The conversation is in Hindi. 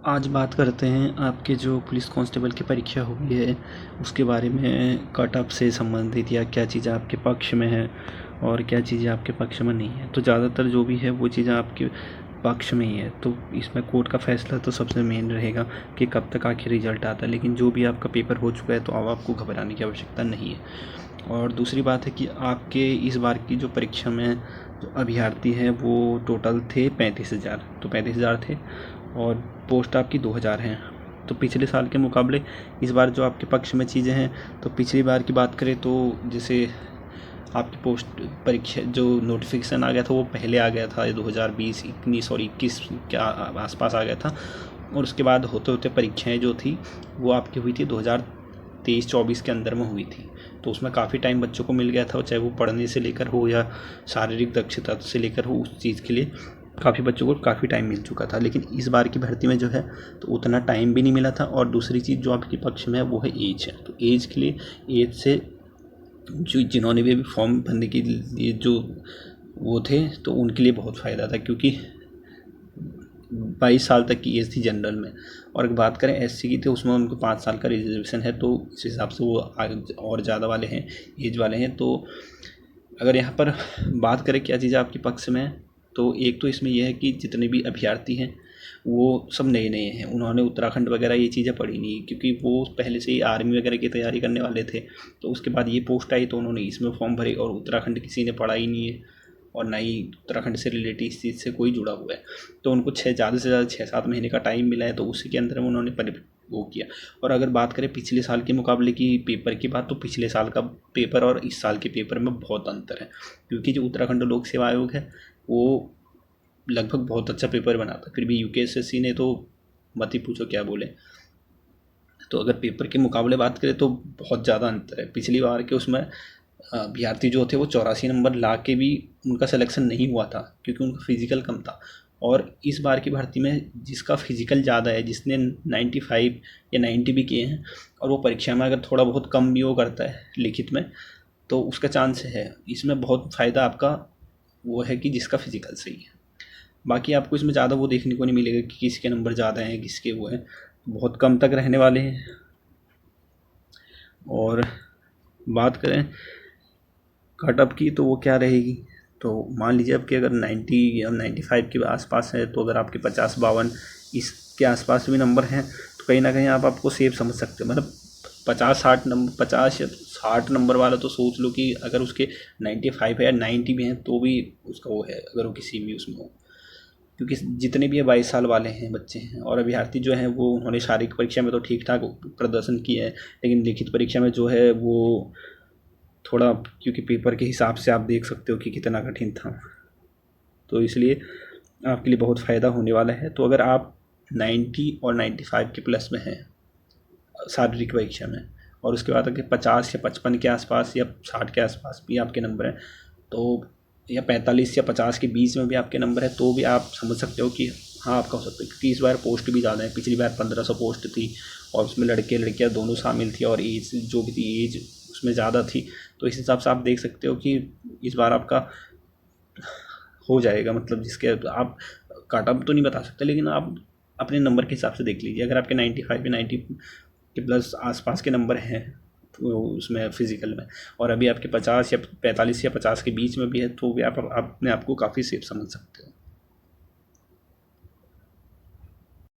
आज बात करते हैं आपके जो पुलिस कांस्टेबल की परीक्षा हुई है उसके बारे में, कट ऑफ से संबंधित या क्या चीज़ें आपके पक्ष में है और क्या चीज़ें आपके पक्ष में नहीं है। तो ज़्यादातर जो भी है वो चीज़ें आपके पक्ष में ही है, तो इसमें कोर्ट का फैसला तो सबसे मेन रहेगा कि कब तक आखिर रिजल्ट आता है। लेकिन जो भी आपका पेपर हो चुका है तो अब आपको घबराने की आवश्यकता नहीं है। और दूसरी बात है कि आपके इस बार की जो परीक्षा में जो अभ्यर्थी हैं वो टोटल थे 35,000, तो 35,000 थे और पोस्ट आपकी 2,000 हैं। तो पिछले साल के मुकाबले इस बार जो आपके पक्ष में चीज़ें हैं, तो पिछली बार की बात करें तो जैसे आपकी पोस्ट परीक्षा जो नोटिफिकेशन आ गया था वो पहले आ गया था, 2020 19 और 21 के आसपास आ गया था। और उसके बाद होते होते परीक्षाएं जो थी वो आपकी हुई थी 2023-24 के अंदर में हुई थी। तो उसमें काफ़ी टाइम बच्चों को मिल गया था, चाहे वो पढ़ने से लेकर हो या शारीरिक दक्षता से लेकर हो, उस चीज़ के लिए काफ़ी बच्चों को काफ़ी टाइम मिल चुका था। लेकिन इस बार की भर्ती में जो है तो उतना टाइम भी नहीं मिला था। और दूसरी चीज़ जो आपके पक्ष में है वो है एज है। तो एज के लिए, एज से जो जिन्होंने भी अभी फॉर्म भरने के लिए जो वो थे तो उनके लिए बहुत फ़ायदा था, क्योंकि 22 साल तक की एज थी जनरल में। और अगर बात करें एससी की तो उसमें उनको 5 साल का रिजर्वेशन है, तो इस हिसाब से वो और ज़्यादा वाले हैं, एज वाले हैं। तो अगर यहाँ पर बात करें क्या चीज़ें आपके पक्ष में है, तो एक तो इसमें यह है कि जितने भी अभ्यर्थी हैं वो सब नए नए हैं, उन्होंने उत्तराखंड वगैरह ये चीज़ें पढ़ी नहीं, क्योंकि वो पहले से ही आर्मी वगैरह की तैयारी करने वाले थे। तो उसके बाद ये पोस्ट आई तो उन्होंने इसमें फॉर्म भरे, और उत्तराखंड किसी ने पढ़ा ही नहीं है और ना ही उत्तराखंड से रिलेटेड इस चीज़ से कोई जुड़ा हुआ है। तो उनको ज़्यादा से ज़्यादा 6-7 महीने का टाइम मिला है, तो उसी के अंदर में उन्होंने वो किया। और अगर बात करें पिछले साल के मुकाबले की पेपर की बात, तो पिछले साल का पेपर और इस साल के पेपर में बहुत अंतर है, क्योंकि जो उत्तराखंड लोक सेवा आयोग है वो लगभग बहुत अच्छा पेपर बनाता, फिर भी यूकेएसएससी ने तो मत ही पूछो क्या बोले। तो अगर पेपर के मुकाबले बात करें तो बहुत ज़्यादा अंतर है। पिछली बार के उसमें अभ्यर्थी जो थे वो 84 नंबर ला के भी उनका सिलेक्शन नहीं हुआ था, क्योंकि उनका फिजिकल कम था। और इस बार की भर्ती में जिसका फिजिकल ज़्यादा है, जिसने 95 या 90 भी किए हैं, और वो परीक्षा में अगर थोड़ा बहुत कम भी वो करता है लिखित में, तो उसका चांस है। इसमें बहुत फ़ायदा आपका वो है कि जिसका फिजिकल सही है। बाकी आपको इसमें ज़्यादा वो देखने को नहीं मिलेगा कि किसके नंबर ज़्यादा हैं किसके वो हैं, बहुत कम तक रहने वाले हैं। और बात करें कट ऑफ की तो वो क्या रहेगी, तो मान लीजिए आपके अगर 90 या 95 के आसपास है, तो अगर आपके 50-52 इसके आसपास भी नंबर हैं तो कहीं ना कहीं आप आपको सेफ समझ सकते हो। मतलब 50-60 नंबर, 50 या 60 नंबर वाला तो सोच लो कि अगर उसके 95 है या 90 भी हैं तो भी उसका वो है, अगर वो किसी भी उसमें हो। क्योंकि जितने भी 22 साल वाले हैं बच्चे हैं और अभ्यर्थी जो हैं वो उन्होंने शारीरिक परीक्षा में तो ठीक ठाक प्रदर्शन किया है, लेकिन लिखित परीक्षा में जो है वो थोड़ा, क्योंकि पेपर के हिसाब से आप देख सकते हो कि कितना कठिन था, तो इसलिए आपके लिए बहुत फ़ायदा होने वाला है। तो अगर आप 90 और 95 के प्लस में हैं शारीरिक परीक्षा में, और उसके बाद अगर 50 या 55 के आसपास या 60 के आसपास भी आपके नंबर हैं, तो या 45 या 50 के बीच में भी आपके नंबर है, तो भी आप समझ सकते हो कि हाँ आपका हो सकता है। क्योंकि इस बार पोस्ट भी ज़्यादा है, पिछली बार 1500 पोस्ट थी और उसमें लड़के लड़कियाँ दोनों शामिल थी, और एज जो भी थी एज उसमें ज़्यादा थी। तो इस हिसाब से आप देख सकते हो कि इस बार आपका हो जाएगा। मतलब जिसके आप काट ऑफ तो नहीं बता सकते, लेकिन आप अपने नंबर के हिसाब से देख लीजिए। अगर आपके 95 या 90 के प्लस आसपास के नंबर हैं तो उसमें फिजिकल में, और अभी आपके 50 या 45 या 50 के बीच में भी है, तो भी आप अपने आप को काफ़ी सेफ समझ सकते हो।